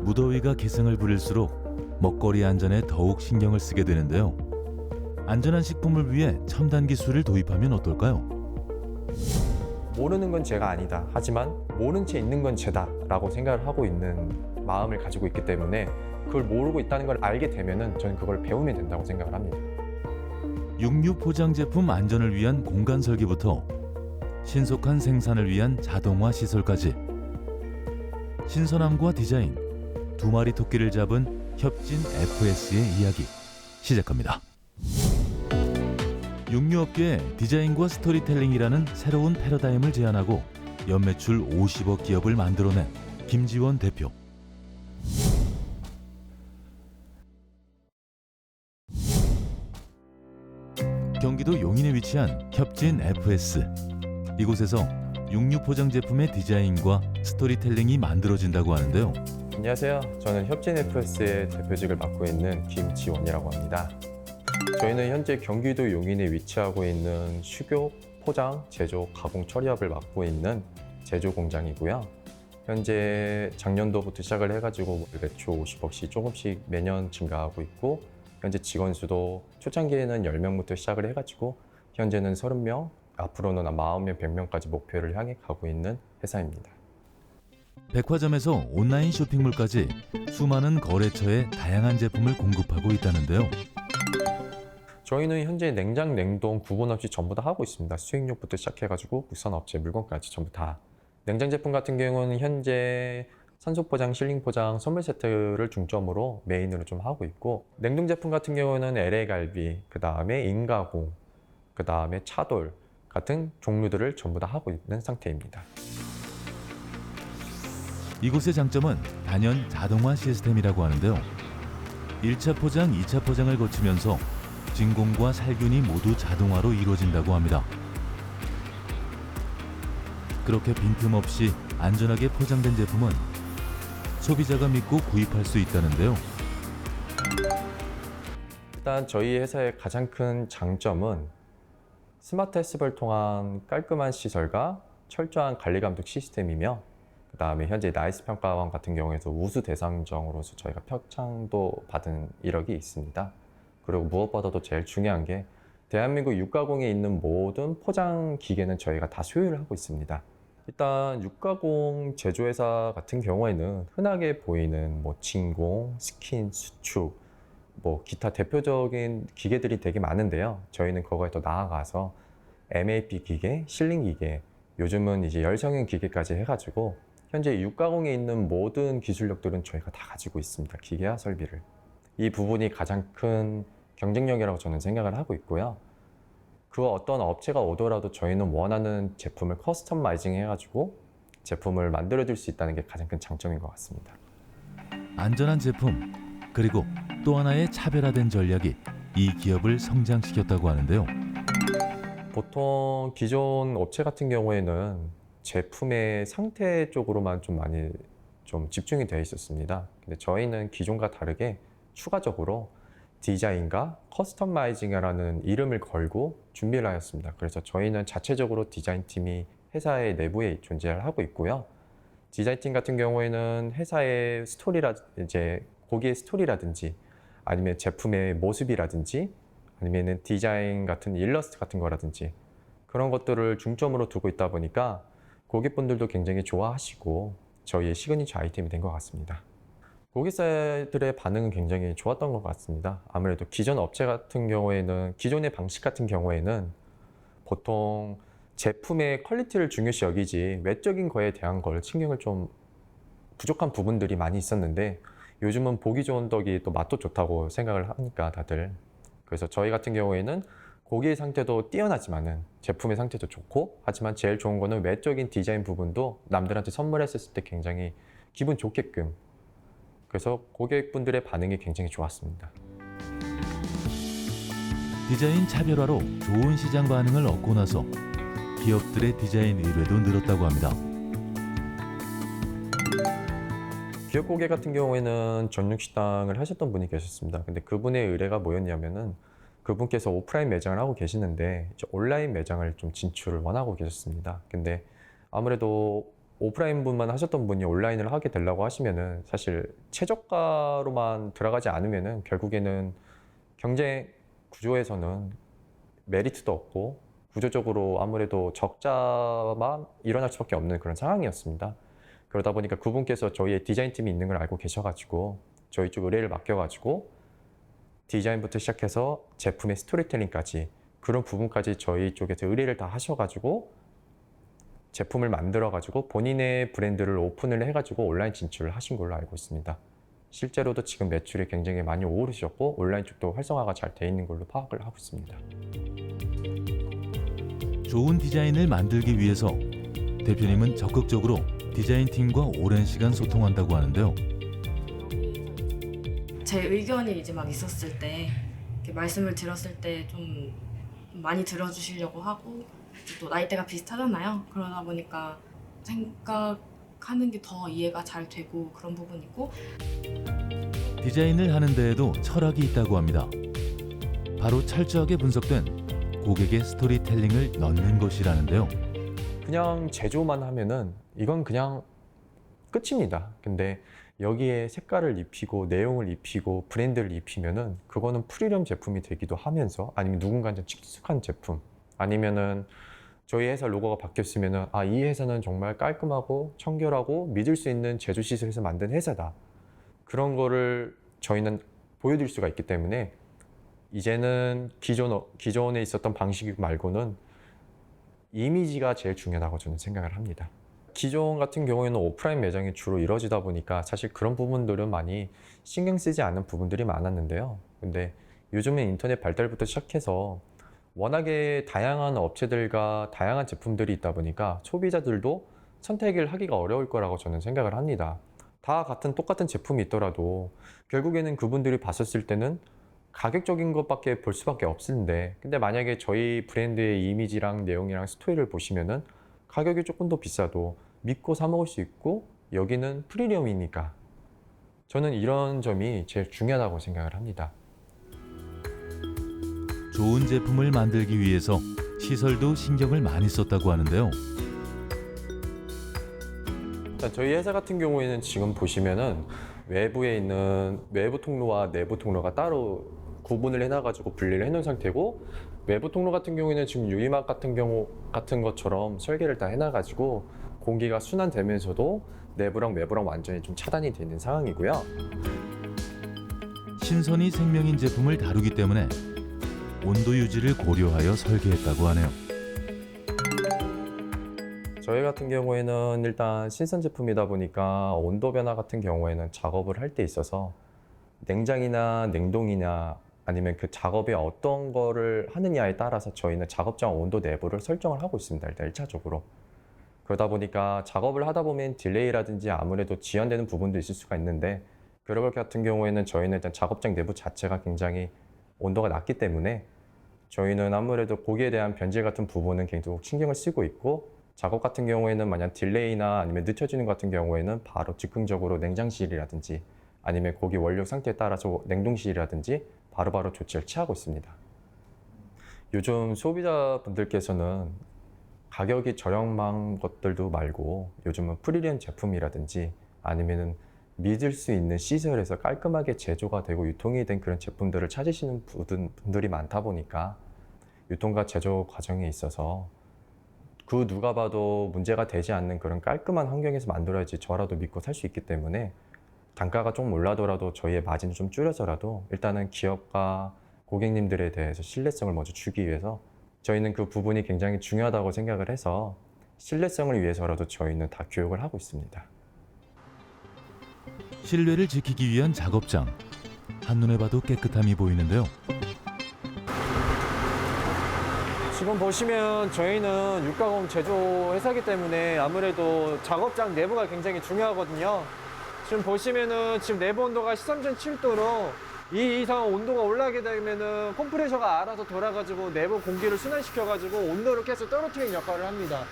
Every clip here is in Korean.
무더위가 기승을 부릴수록 먹거리 안전에 더욱 신경을 쓰게 되는데요. 안전한 식품을 위해 첨단 기술을 도입하면 어떨까요? 모르는 건 죄가 아니다. 하지만 모른 채 있는 건 죄다 라고 생각을 하고 있는 마음을 가지고 있기 때문에 그걸 모르고 있다는 걸 알게 되면은 저는 그걸 배우면 된다고 생각을 합니다. 육류 포장 제품 안전을 위한 공간 설계부터 신속한 생산을 위한 자동화 시설까지 신선함과 디자인, 두 마리 토끼를 잡은 협진 FS의 이야기 시작합니다. 육류업계에 디자인과 스토리텔링이라는 새로운 패러다임을 제안하고 연매출 50억 기업을 만들어낸 김지원 대표. 경기도 용인에 위치한 협진 FS. 이곳에서 육류 포장 제품의 디자인과 스토리텔링이 만들어진다고 하는데요. 안녕하세요. 저는 협진 FS의 대표직을 맡고 있는 김지원이라고 합니다. 저희는 현재 경기도 용인에 위치하고 있는 식욕, 포장, 제조, 가공 처리업을 맡고 있는 제조 공장이고요. 현재 작년도부터 시작을 해가지고 매출 50억씩 조금씩 매년 증가하고 있고, 현재 직원 수도 초창기에는 10명부터 시작을 해가지고 현재는 30명, 앞으로는 40명, 100명까지 목표를 향해 가고 있는 회사입니다. 백화점에서 온라인 쇼핑몰까지 수많은 거래처에 다양한 제품을 공급하고 있다는데요. 저희는 현재 냉장, 냉동 구분 없이 전부 다 하고 있습니다. 수익육부터 시작해가지고 국산업체 물건까지 전부 다. 냉장 제품 같은 경우는 현재 산소 포장, 실링 포장, 선물 세트를 중점으로 메인으로 좀 하고 있고, 냉동 제품 같은 경우는 LA 갈비, 그 다음에 인가공, 그 다음에 차돌 같은 종류들을 전부 다 하고 있는 상태입니다. 이곳의 장점은 단연 자동화 시스템이라고 하는데요. 1차 포장, 2차 포장을 거치면서 진공과 살균이 모두 자동화로 이루어진다고 합니다. 그렇게 빈틈없이 안전하게 포장된 제품은 소비자가 믿고 구입할 수 있다는데요. 일단 저희 회사의 가장 큰 장점은 스마트 헬스를 통한 깔끔한 시설과 철저한 관리 감독 시스템이며, 그 다음에 현재 나이스 평가원 같은 경우에서 우수 대상정으로서 저희가 표창도 받은 이력이 있습니다. 그리고 무엇보다도 제일 중요한 게 대한민국 육가공에 있는 모든 포장 기계는 저희가 다 소유를 하고 있습니다. 일단 육가공 제조회사 같은 경우에는 흔하게 보이는 진공, 스킨, 수축, 기타 대표적인 기계들이 되게 많은데요. 저희는 그거에 더 나아가서 MAP 기계, 실링 기계, 요즘은 이제 열성형 기계까지 해가지고 현재 육가공에 있는 모든 기술력들은 저희가 다 가지고 있습니다. 기계와 설비를. 이 부분이 가장 큰 경쟁력이라고 저는 생각을 하고 있고요. 그 어떤 업체가 오더라도 저희는 원하는 제품을 커스터마이징 해가지고 제품을 만들어줄 수 있다는 게 가장 큰 장점인 것 같습니다. 안전한 제품, 그리고 또 하나의 차별화된 전략이 이 기업을 성장시켰다고 하는데요. 보통 기존 업체 같은 경우에는 제품의 상태 쪽으로만 좀 많이 집중이 되어 있었습니다. 근데 저희는 기존과 다르게 추가적으로 디자인과 커스터마이징이라는 이름을 걸고 준비를 하였습니다. 그래서 저희는 자체적으로 디자인팀이 회사의 내부에 존재를 하고 있고요. 디자인팀 같은 경우에는 회사의 고기의 스토리라든지 아니면 제품의 모습이라든지 아니면 디자인 같은 일러스트 같은 거라든지 그런 것들을 중점으로 두고 있다 보니까 고객분들도 굉장히 좋아하시고 저희의 시그니처 아이템이 된 것 같습니다. 고객사들의 반응은 굉장히 좋았던 것 같습니다. 아무래도 기존 업체 같은 경우에는, 기존의 방식 같은 경우에는 보통 제품의 퀄리티를 중요시 여기지 외적인 거에 대한 걸 신경을 좀 부족한 부분들이 많이 있었는데, 요즘은 보기 좋은 덕이 또 맛도 좋다고 생각을 하니까 다들. 그래서 저희 같은 경우에는 고기의 상태도 뛰어나지만은 제품의 상태도 좋고, 하지만 제일 좋은 거는 외적인 디자인 부분도 남들한테 선물했을 때 굉장히 기분 좋게끔, 그래서 고객분들의 반응이 굉장히 좋았습니다. 디자인 차별화로 좋은 시장 반응을 얻고 나서 기업들의 디자인 의뢰도 늘었다고 합니다. 기업 고객 같은 경우에는 전육식당을 하셨던 분이 계셨습니다. 근데 그분의 의뢰가 뭐였냐면은 그분께서 오프라인 매장을 하고 계시는데 온라인 매장을 좀 진출을 원하고 계셨습니다. 근데 아무래도 오프라인분만 하셨던 분이 온라인을 하게 되려고 하시면은 사실 최저가로만 들어가지 않으면은 결국에는 경쟁 구조에서는 메리트도 없고 구조적으로 아무래도 적자만 일어날 수밖에 없는 그런 상황이었습니다. 그러다 보니까 그분께서 저희의 디자인팀이 있는 걸 알고 계셔가지고 저희 쪽 의뢰를 맡겨가지고 디자인부터 시작해서 제품의 스토리텔링까지 그런 부분까지 저희 쪽에서 의뢰를 다 하셔가지고 제품을 만들어가지고 본인의 브랜드를 오픈을 해가지고 온라인 진출을 하신 걸로 알고 있습니다. 실제로도 지금 매출이 굉장히 많이 오르셨고 온라인 쪽도 활성화가 잘 돼 있는 걸로 파악을 하고 있습니다. 좋은 디자인을 만들기 위해서 대표님은 적극적으로 디자인팀과 오랜 시간 소통한다고 하는데요. 제 의견이 이제 막 있었을 때 이렇게 말씀을 들었을 때 좀 많이 들어주시려고 하고 또 나이대가 비슷하잖아요. 그러다 보니까 생각하는 게 더 이해가 잘 되고 그런 부분이고 디자인을 하는 데에도 철학이 있다고 합니다. 바로 철저하게 분석된 고객의 스토리텔링을 넣는 것이라는데요. 그냥 제조만 하면은 이건 그냥 끝입니다. 근데 여기에 색깔을 입히고 내용을 입히고 브랜드를 입히면은 그거는 프리미엄 제품이 되기도 하면서 아니면 누군가한테 친숙한 제품 아니면은 저희 회사 로고가 바뀌었으면은 아, 이 회사는 정말 깔끔하고 청결하고 믿을 수 있는 제조 시설에서 만든 회사다. 그런 거를 저희는 보여드릴 수가 있기 때문에 이제는 기존에 있었던 방식 말고는 이미지가 제일 중요하다고 저는 생각을 합니다. 기존 같은 경우에는 오프라인 매장이 주로 이루어지다 보니까 사실 그런 부분들은 많이 신경 쓰지 않는 부분들이 많았는데요. 근데 요즘은 인터넷 발달부터 시작해서 워낙에 다양한 업체들과 다양한 제품들이 있다 보니까 소비자들도 선택을 하기가 어려울 거라고 저는 생각을 합니다. 다 똑같은 제품이 있더라도 결국에는 그분들이 봤었을 때는 가격적인 것밖에 볼 수밖에 없는데 근데 만약에 저희 브랜드의 이미지랑 내용이랑 스토리를 보시면은 가격이 조금 더 비싸도 믿고 사 먹을 수 있고 여기는 프리미엄이니까 저는 이런 점이 제일 중요하다고 생각을 합니다. 좋은 제품을 만들기 위해서 시설도 신경을 많이 썼다고 하는데요. 저희 회사 같은 경우에는 지금 보시면은 외부에 있는 외부 통로와 내부 통로가 따로 구분을 해놔가지고 분리를 해놓은 상태고 외부 통로 같은 경우에는 지금 유리막 같은 것처럼 설계를 다 해놔가지고 공기가 순환되면서도 내부랑 외부랑 완전히 좀 차단이 되는 상황이고요. 신선이 생명인 제품을 다루기 때문에 온도 유지를 고려하여 설계했다고 하네요. 저희 같은 경우에는 일단 신선 제품이다 보니까 온도 변화 같은 경우에는 작업을 할 때 있어서 냉장이나 냉동이냐 아니면 그 작업에 어떤 거를 하느냐에 따라서 저희는 작업장 온도 내부를 설정을 하고 있습니다. 일단 1차적으로. 그러다 보니까 작업을 하다 보면 딜레이라든지 아무래도 지연되는 부분도 있을 수가 있는데 그런 것 같은 경우에는 저희는 일단 작업장 내부 자체가 굉장히 온도가 낮기 때문에 저희는 아무래도 거기에 대한 변질 같은 부분은 계속 신경을 쓰고 있고 작업 같은 경우에는 만약 딜레이나 아니면 늦춰지는 것 같은 경우에는 바로 즉흥적으로 냉장실이라든지 아니면 고기 원료 상태에 따라서 냉동실이라든지 바로바로 조치를 취하고 있습니다. 요즘 소비자분들께서는 가격이 저렴한 것들도 말고 요즘은 프리미엄 제품이라든지 아니면은 믿을 수 있는 시설에서 깔끔하게 제조가 되고 유통이 된 그런 제품들을 찾으시는 분들이 많다 보니까 유통과 제조 과정에 있어서 그 누가 봐도 문제가 되지 않는 그런 깔끔한 환경에서 만들어야지 저라도 믿고 살 수 있기 때문에 단가가 좀 올라더라도 저희의 마진을 좀 줄여서라도 일단은 기업과 고객님들에 대해서 신뢰성을 먼저 주기 위해서 저희는 그 부분이 굉장히 중요하다고 생각을 해서 신뢰성을 위해서라도 저희는 다 교육을 하고 있습니다. 신뢰를 지키기 위한 작업장. 한눈에 봐도 깨끗함이 보이는데요. 지금 보시면 저희는 육가공 제조 회사이기 때문에 아무래도 작업장 내부가 굉장히 중요하거든요. 지금 보시면은 지금 내부 온도가 13.7도로 이 이상 온도가 올라가게 되면은 컴프레셔가 알아서 돌아가지고 내부 공기를 순환시켜가지고 온도를 계속 떨어뜨리는 역할을 합니다.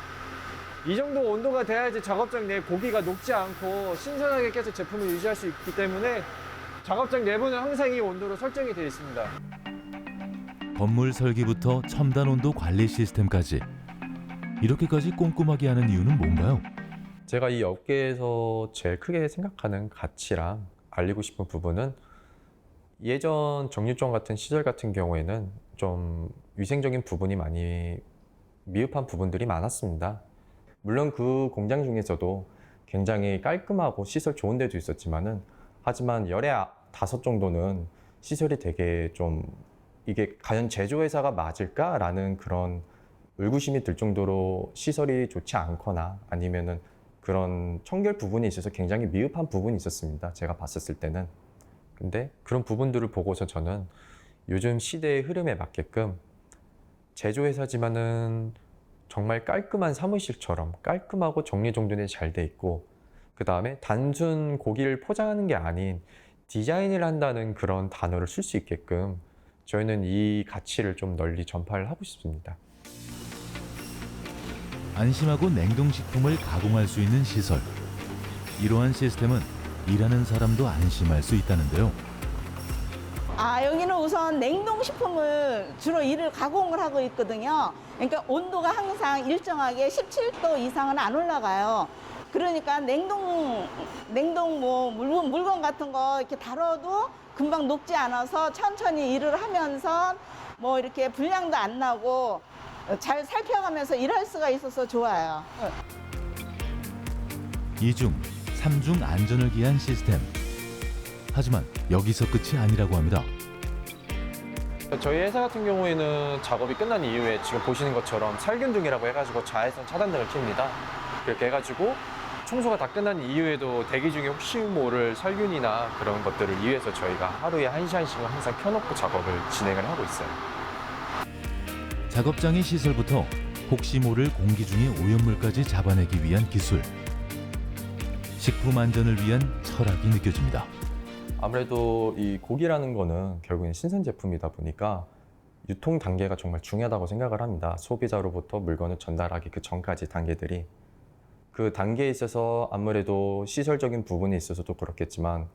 이 정도 온도가 돼야지 작업장 내 고기가 녹지 않고 신선하게 계속 제품을 유지할 수 있기 때문에 작업장 내부는 항상 이 온도로 설정이 되어 있습니다. 건물 설계부터 첨단 온도 관리 시스템까지 이렇게까지 꼼꼼하게 하는 이유는 뭔가요? 제가 이 업계에서 제일 크게 생각하는 가치랑 알리고 싶은 부분은 예전 정육점 같은 시절 같은 경우에는 좀 위생적인 부분이 많이 미흡한 부분들이 많았습니다. 물론 그 공장 중에서도 굉장히 깔끔하고 시설 좋은 데도 있었지만은 하지만 열에 5 정도는 시설이 되게 좀 이게 과연 제조회사가 맞을까라는 그런 의구심이 들 정도로 시설이 좋지 않거나 아니면은 그런 청결 부분에 있어서 굉장히 미흡한 부분이 있었습니다. 제가 봤었을 때는. 근데 그런 부분들을 보고서 저는 요즘 시대의 흐름에 맞게끔 제조회사지만은 정말 깔끔한 사무실처럼 깔끔하고 정리정돈이 잘 돼 있고 그 다음에 단순 고기를 포장하는 게 아닌 디자인을 한다는 그런 단어를 쓸 수 있게끔 저희는 이 가치를 좀 널리 전파를 하고 싶습니다. 안심하고 냉동식품을 가공할 수 있는 시설. 이러한 시스템은 일하는 사람도 안심할 수 있다는데요. 여기는 우선 냉동식품을 주로 일을 가공을 하고 있거든요. 그러니까 온도가 항상 일정하게 17도 이상은 안 올라가요. 그러니까 냉동 뭐 물건 같은 거 이렇게 다뤄도 금방 녹지 않아서 천천히 일을 하면서 뭐 이렇게 불량도 안 나고 잘 살펴가면서 일할 수가 있어서 좋아요. 2중, 3중 안전을 기한 시스템. 하지만 여기서 끝이 아니라고 합니다. 저희 회사 같은 경우에는 작업이 끝난 이후에 지금 보시는 것처럼 살균등이라고 해가지고 자외선 차단등을 켭니다. 그렇게 해가지고 청소가 다 끝난 이후에도 대기 중에 혹시 모를 살균이나 그런 것들을 위해서 저희가 하루에 1시간씩은 항상 켜놓고 작업을 진행을 하고 있어요. 작업장의 시설부터 혹시 모를 공기 중의 오염물까지 잡아내기 위한 기술. 식품 안전을 위한 철학이 느껴집니다. 아무래도 이 고기라는 거는 결국엔 신선 제품이다 보니까 유통 단계가 정말 중요하다고 생각을 합니다. 소비자로부터 물건을 전달하기 그 전까지 단계들이. 그 단계에 있어서 아무래도 시설적인 부분에 있어서도 그렇겠지만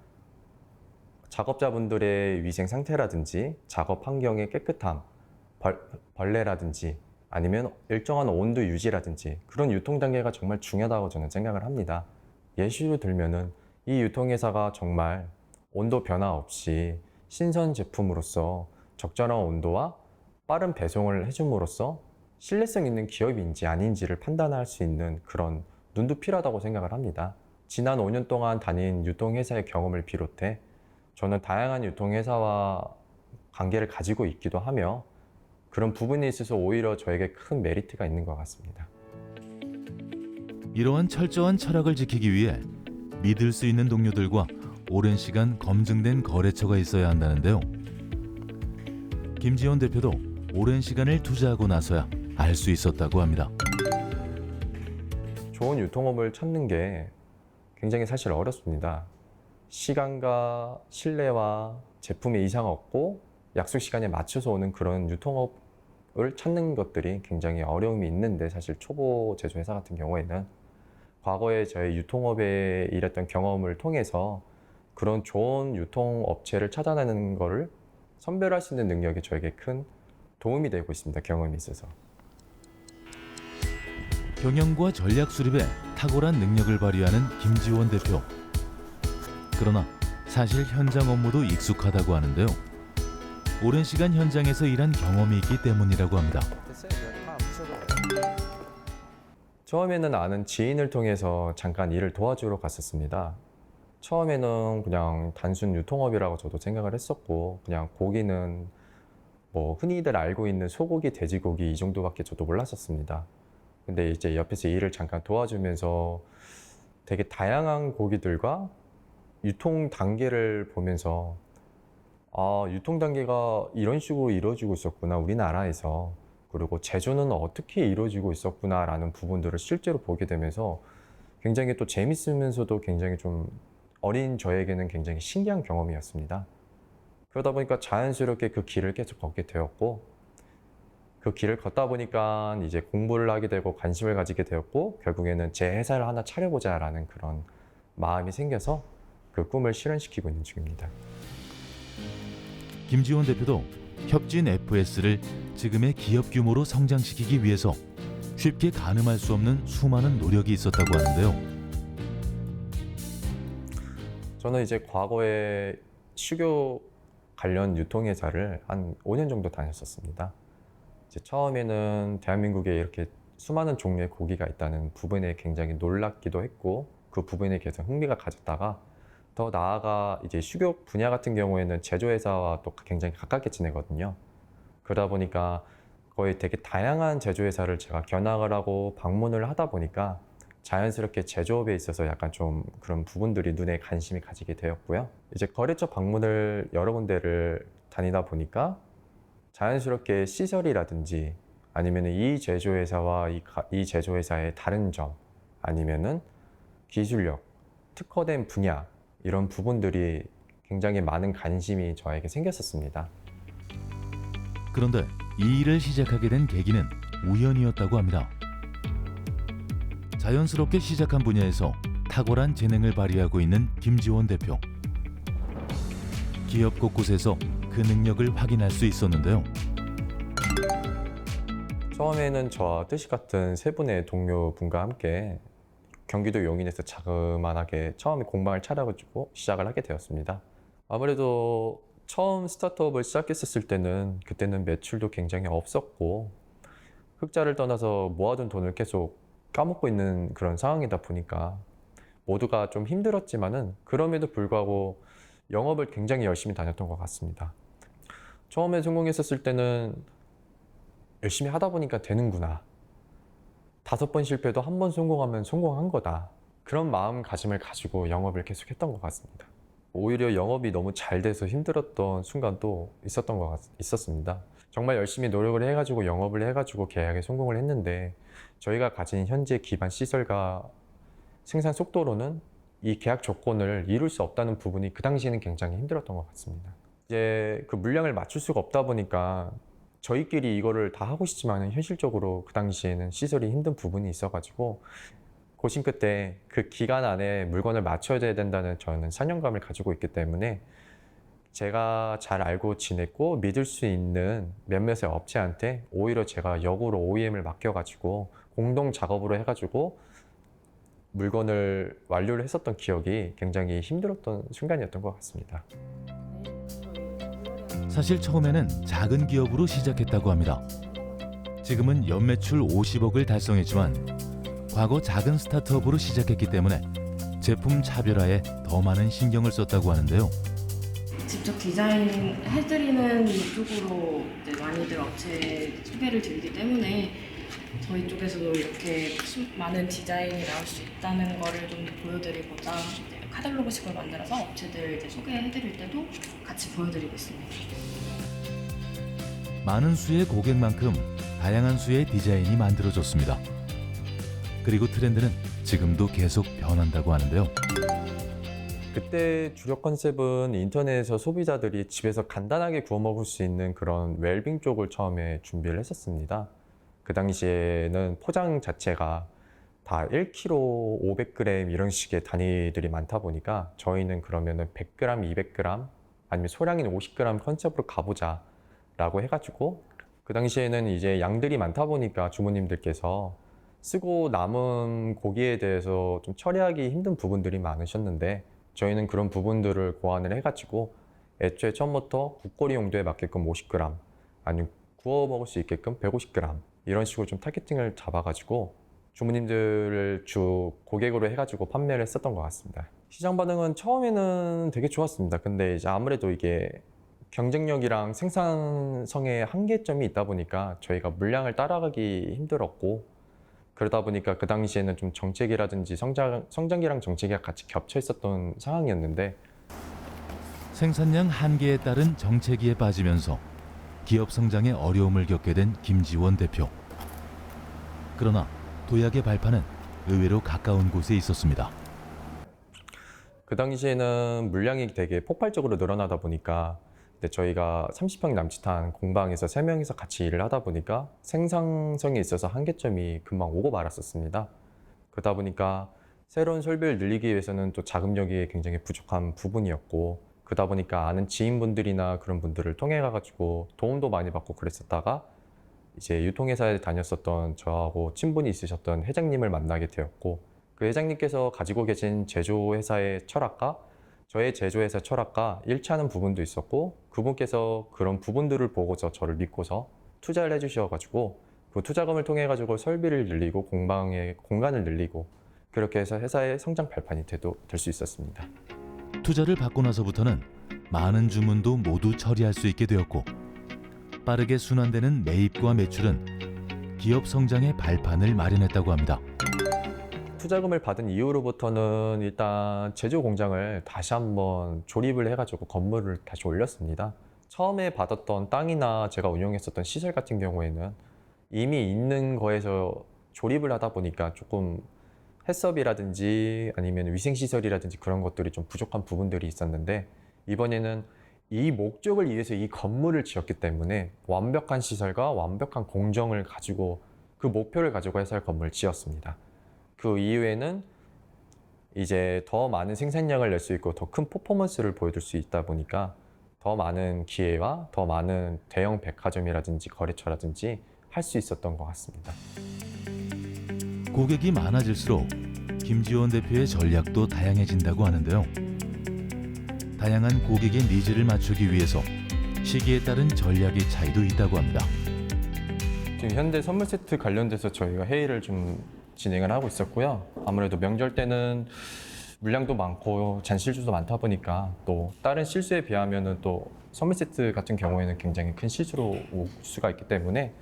작업자분들의 위생 상태라든지 작업 환경의 깨끗함, 벌레라든지 아니면 일정한 온도 유지라든지 그런 유통 단계가 정말 중요하다고 저는 생각을 합니다. 예시로 들면은 이 유통회사가 정말 온도 변화 없이 신선 제품으로서 적절한 온도와 빠른 배송을 해줌으로써 신뢰성 있는 기업인지 아닌지를 판단할 수 있는 그런 눈도 필요하다고 생각을 합니다. 지난 5년 동안 다닌 유통회사의 경험을 비롯해 저는 다양한 유통회사와 관계를 가지고 있기도 하며 그런 부분에 있어서 오히려 저에게 큰 메리트가 있는 것 같습니다. 이러한 철저한 철학을 지키기 위해 믿을 수 있는 동료들과 오랜 시간 검증된 거래처가 있어야 한다는데요. 김지원 대표도 오랜 시간을 투자하고 나서야 알 수 있었다고 합니다. 좋은 유통업을 찾는 게 굉장히 사실 어렵습니다. 시간과 신뢰와 제품에 이상 없고 약속 시간에 맞춰서 오는 그런 유통업을 찾는 것들이 굉장히 어려움이 있는데 사실 초보 제조회사 같은 경우에는 과거에 저희 유통업에 일했던 경험을 통해서 그런 좋은 유통업체를 찾아내는 거를 선별할 수 있는 능력이 저에게 큰 도움이 되고 있습니다. 경험이 있어서. 경영과 전략 수립에 탁월한 능력을 발휘하는 김지원 대표. 그러나 사실 현장 업무도 익숙하다고 하는데요. 오랜 시간 현장에서 일한 경험이 있기 때문이라고 합니다. 처음에는 아는 지인을 통해서 잠깐 일을 도와주러 갔었습니다. 처음에는 그냥 단순 유통업이라고 저도 생각을 했었고 그냥 고기는 뭐 흔히들 알고 있는 소고기, 돼지고기 이 정도밖에 저도 몰랐었습니다. 근데 이제 옆에서 일을 잠깐 도와주면서 되게 다양한 고기들과 유통 단계를 보면서 유통 단계가 이런 식으로 이루어지고 있었구나, 우리나라에서. 그리고 제조는 어떻게 이루어지고 있었구나라는 부분들을 실제로 보게 되면서 굉장히 또 재밌으면서도 굉장히 좀 어린 저에게는 굉장히 신기한 경험이었습니다. 그러다 보니까 자연스럽게 그 길을 계속 걷게 되었고 그 길을 걷다 보니까 이제 공부를 하게 되고 관심을 가지게 되었고 결국에는 제 회사를 하나 차려보자라는 그런 마음이 생겨서 그 꿈을 실현시키고 있는 중입니다. 김지원 대표도 협진 FS를 지금의 기업 규모로 성장시키기 위해서 쉽게 가늠할 수 없는 수많은 노력이 있었다고 하는데요. 저는 이제 과거에 식욕 관련 유통회사를 한 5년 정도 다녔었습니다. 이제 처음에는 대한민국에 이렇게 수많은 종류의 고기가 있다는 부분에 굉장히 놀랍기도 했고 그 부분에 계속 흥미가 가졌다가 더 나아가 이제 식욕 분야 같은 경우에는 제조회사와 또 굉장히 가깝게 지내거든요. 그러다 보니까 거의 되게 다양한 제조회사를 제가 견학을 하고 방문을 하다 보니까 자연스럽게 제조업에 있어서 약간 좀 그런 부분들이 눈에 관심이 가지게 되었고요. 이제 거래처 방문을 여러 군데를 다니다 보니까 자연스럽게 시설이라든지 아니면 이 제조회사와 이 제조회사의 다른 점 아니면은 기술력, 특화된 분야 이런 부분들이 굉장히 많은 관심이 저에게 생겼었습니다. 그런데 이 일을 시작하게 된 계기는 우연이었다고 합니다. 자연스럽게 시작한 분야에서 탁월한 재능을 발휘하고 있는 김지원 대표. 기업 곳곳에서 그 능력을 확인할 수 있었는데요. 처음에는 저와 뜻이 같은 세 분의 동료분과 함께 경기도 용인에서 자그만하게 처음에 공방을 차려가지고 시작을 하게 되었습니다. 아무래도 처음 스타트업을 시작했었을 때는 그때는 매출도 굉장히 없었고 흑자를 떠나서 모아둔 돈을 계속 까먹고 있는 그런 상황이다 보니까 모두가 좀 힘들었지만은 그럼에도 불구하고 영업을 굉장히 열심히 다녔던 것 같습니다. 처음에 성공했었을 때는 열심히 하다 보니까 되는구나. 5번 실패도 1번 성공하면 성공한 거다. 그런 마음가짐을 가지고 영업을 계속했던 것 같습니다. 오히려 영업이 너무 잘 돼서 힘들었던 순간도 있었습니다. 정말 열심히 노력을 해가지고 영업을 해가지고 계약에 성공을 했는데 저희가 가진 현재 기반 시설과 생산 속도로는 이 계약 조건을 이룰 수 없다는 부분이 그 당시에는 굉장히 힘들었던 것 같습니다. 이제 그 물량을 맞출 수가 없다 보니까 저희끼리 이거를 다 하고 싶지만 현실적으로 그 당시에는 시설이 힘든 부분이 있어가지고 고심 끝에 그 기간 안에 물건을 맞춰야 된다는 저는 사명감을 가지고 있기 때문에 제가 잘 알고 지냈고 믿을 수 있는 몇몇의 업체한테 오히려 제가 역으로 OEM을 맡겨가지고 공동 작업으로 해가지고 물건을 완료를 했었던 기억이 굉장히 힘들었던 순간이었던 것 같습니다. 사실 처음에는 작은 기업으로 시작했다고 합니다. 지금은 연매출 50억을 달성했지만 과거 작은 스타트업으로 시작했기 때문에 제품 차별화에 더 많은 신경을 썼다고 하는데요. 직접 디자인해드리는 쪽으로 이제 많이들 업체 소개를 드리기 때문에 저희 쪽에서도 이렇게 많은 디자인이 나올 수 있다는 거를 좀 보여드리고자 이제 카탈로그식으로 만들어서 업체들 이제 소개해드릴 때도 같이 보여드리고 있습니다. 많은 수의 고객만큼 다양한 수의 디자인이 만들어졌습니다. 그리고 트렌드는 지금도 계속 변한다고 하는데요. 그때 주력 컨셉은 인터넷에서 소비자들이 집에서 간단하게 구워 먹을 수 있는 그런 웰빙 쪽을 처음에 준비를 했었습니다. 그 당시에는 포장 자체가 다 1kg, 500g 이런 식의 단위들이 많다 보니까 저희는 그러면은 100g, 200g 아니면 소량인 50g 컨셉으로 가보자 라고 해가지고 그 당시에는 이제 양들이 많다 보니까 주부님들께서 쓰고 남은 고기에 대해서 좀 처리하기 힘든 부분들이 많으셨는데 저희는 그런 부분들을 고안을 해가지고 애초에 처음부터 국거리 용도에 맞게끔 50g 아니면 구워 먹을 수 있게끔 150g 이런 식으로 좀 타겟팅을 잡아가지고 주부님들을 주 고객으로 해가지고 판매를 했었던 것 같습니다. 시장 반응은 처음에는 되게 좋았습니다. 근데 이제 아무래도 이게 경쟁력이랑 생산성의 한계점이 있다 보니까 저희가 물량을 따라가기 힘들었고 그러다 보니까 그 당시에는 좀 정책이라든지 성장기랑 정책이 같이 겹쳐 있었던 상황이었는데 생산량 한계에 따른 정체기에 빠지면서 기업 성장에 어려움을 겪게 된 김지원 대표. 그러나 도약의 발판은 의외로 가까운 곳에 있었습니다. 그 당시에는 물량이 되게 폭발적으로 늘어나다 보니까 근데 저희가 30평 남짓한 공방에서 3명이서 같이 일을 하다 보니까 생산성에 있어서 한계점이 금방 오고 말았었습니다. 그러다 보니까 새로운 설비를 늘리기 위해서는 또 자금력이 굉장히 부족한 부분이었고 그러다 보니까 아는 지인분들이나 그런 분들을 통해 가지고 도움도 많이 받고 그랬었다가 이제 유통회사에 다녔었던 저하고 친분이 있으셨던 회장님을 만나게 되었고 그 회장님께서 가지고 계신 제조회사의 철학과 저의 제조회사 철학과 일치하는 부분도 있었고 그분께서 그런 부분들을 보고서 저를 믿고서 투자를 해주셔가지고 그 투자금을 통해 가지고 설비를 늘리고 공방의 공간을 늘리고 그렇게 해서 회사의 성장 발판이 될 수 있었습니다. 투자를 받고 나서부터는 많은 주문도 모두 처리할 수 있게 되었고 빠르게 순환되는 매입과 매출은 기업 성장의 발판을 마련했다고 합니다. 투자금을 받은 이후로부터는 일단 제조 공장을 다시 한번 조립을 해가지고 건물을 다시 올렸습니다. 처음에 받았던 땅이나 제가 운영했었던 시설 같은 경우에는 이미 있는 거에서 조립을 하다 보니까 조금 해썹이라든지 아니면 위생시설이라든지 그런 것들이 좀 부족한 부분들이 있었는데 이번에는 이 목적을 위해서 이 건물을 지었기 때문에 완벽한 시설과 완벽한 공정을 가지고 그 목표를 가지고 회사의 건물을 지었습니다. 그 이후에는 이제 더 많은 생산량을 낼 수 있고 더 큰 퍼포먼스를 보여줄 수 있다 보니까 더 많은 기회와 더 많은 대형 백화점이라든지 거래처라든지 할 수 있었던 것 같습니다. 고객이 많아질수록 김지원 대표의 전략도 다양해진다고 하는데요. 다양한 고객의 니즈를 맞추기 위해서 시기에 따른 전략의 차이도 있다고 합니다. 지금 현대 선물 세트 관련돼서 저희가 회의를 좀 진행을 하고 있었고요. 아무래도 명절 때는 물량도 많고 잔실수도 많다 보니까 또 다른 실수에 비하면은 또 선물 세트 같은 경우에는 굉장히 큰 실수로 올 수가 있기 때문에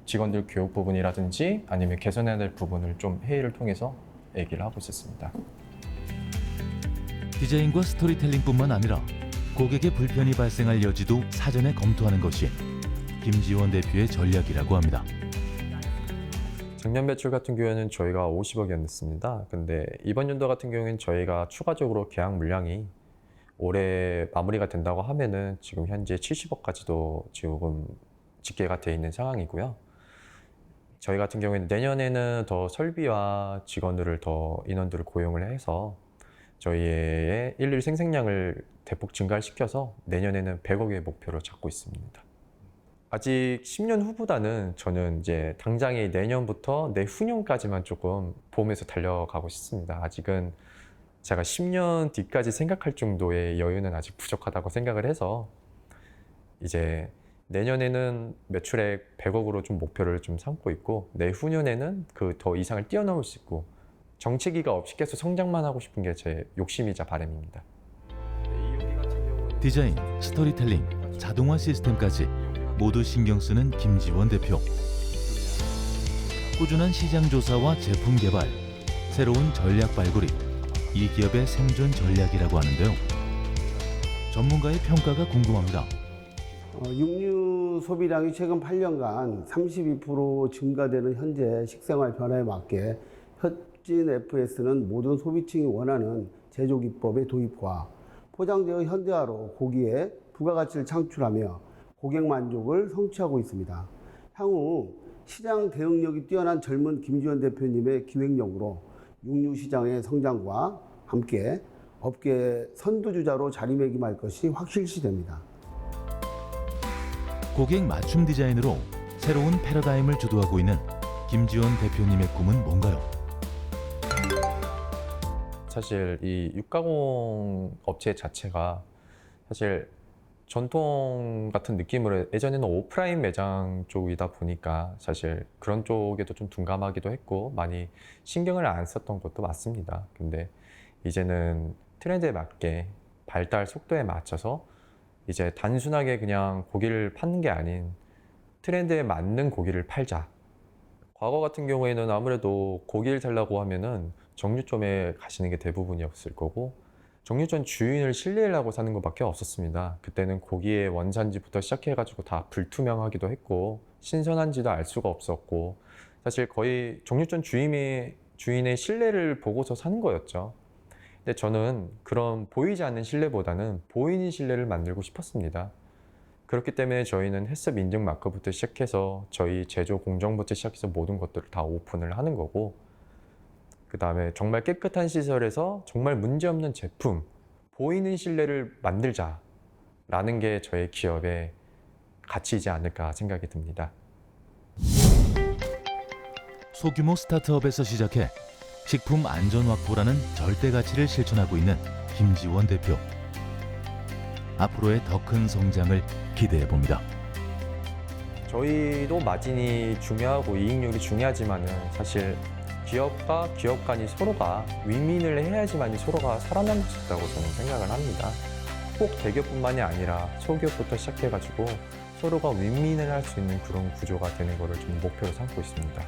직원들 교육 부분이라든지 아니면 개선해야 될 부분을 좀 회의를 통해서 얘기를 하고 있었습니다. 디자인과 스토리텔링뿐만 아니라 고객의 불편이 발생할 여지도 사전에 검토하는 것이 김지원 대표의 전략이라고 합니다. 작년 매출 같은 경우에는 저희가 50억이었습니다. 근데 이번 연도 같은 경우에는 저희가 추가적으로 계약 물량이 올해 마무리가 된다고 하면은 지금 현재 70억까지도 지금 집계가 돼 있는 상황이고요. 저희 같은 경우에는 내년에는 더 설비와 직원들을 더 인원들을 고용을 해서 저희의 일일 생산량을 대폭 증가시켜서 내년에는 100억의 목표로 잡고 있습니다. 아직 10년 후보다는 저는 이제 당장의 내년부터 내후년까지만 조금 보면서 달려가고 싶습니다. 아직은 제가 10년 뒤까지 생각할 정도의 여유는 아직 부족하다고 생각을 해서 이제 내년에는 매출액 100억으로 좀 목표를 좀 삼고 있고 내후년에는 그 더 이상을 뛰어넘을 수 있고 정체기가 없이 계속 성장만 하고 싶은 게 제 욕심이자 바람입니다. 디자인, 스토리텔링, 자동화 시스템까지 모두 신경 쓰는 김지원 대표. 꾸준한 시장 조사와 제품 개발, 새로운 전략 발굴이 이 기업의 생존 전략이라고 하는데요. 전문가의 평가가 궁금합니다. 육류 소비량이 최근 8년간 32% 증가되는 현재 식생활 변화에 맞게 혁진 FS는 모든 소비층이 원하는 제조 기법의 도입과 포장재의 현대화로 고기에 부가가치를 창출하며 고객 만족을 성취하고 있습니다. 향후 시장 대응력이 뛰어난 젊은 김지원 대표님의 기획력으로 육류 시장의 성장과 함께 업계 선두주자로 자리매김할 것이 확실시됩니다. 고객 맞춤 디자인으로 새로운 패러다임을 주도하고 있는 김지원 대표님의 꿈은 뭔가요? 사실 이 육가공 업체 자체가 사실 전통 같은 느낌으로 예전에는 오프라인 매장 쪽이다 보니까 사실 그런 쪽에도 좀 둔감하기도 했고 많이 신경을 안 썼던 것도 맞습니다. 근데 이제는 트렌드에 맞게 발달 속도에 맞춰서 이제 단순하게 그냥 고기를 파는 게 아닌 트렌드에 맞는 고기를 팔자. 과거 같은 경우에는 아무래도 고기를 살려고 하면은 정육점에 가시는 게 대부분이었을 거고 정육점 주인을 신뢰하려고 사는 것밖에 없었습니다. 그때는 고기의 원산지부터 시작해가지고 다 불투명하기도 했고 신선한지도 알 수가 없었고 사실 거의 정육점 주인의 신뢰를 보고서 사는 거였죠. 근데 저는 그런 보이지 않는 신뢰보다는 보이는 신뢰를 만들고 싶었습니다. 그렇기 때문에 저희는 햇섭 인증 마크부터 시작해서 저희 제조 공정부터 시작해서 모든 것들을 다 오픈을 하는 거고 그 다음에 정말 깨끗한 시설에서 정말 문제없는 제품, 보이는 신뢰를 만들자라는 게 저희 기업의 가치이지 않을까 생각이 듭니다. 소규모 스타트업에서 시작해 식품 안전 확보라는 절대 가치를 실천하고 있는 김지원 대표. 앞으로의 더 큰 성장을 기대해 봅니다. 저희도 마진이 중요하고 이익률이 중요하지만은 사실 기업과 기업 간이 서로가 윈윈을 해야지만 서로가 살아남을 수 있다고 저는 생각을 합니다. 꼭 대기업뿐만이 아니라 소기업부터 시작해가지고 서로가 윈윈을 할 수 있는 그런 구조가 되는 것을 좀 목표로 삼고 있습니다.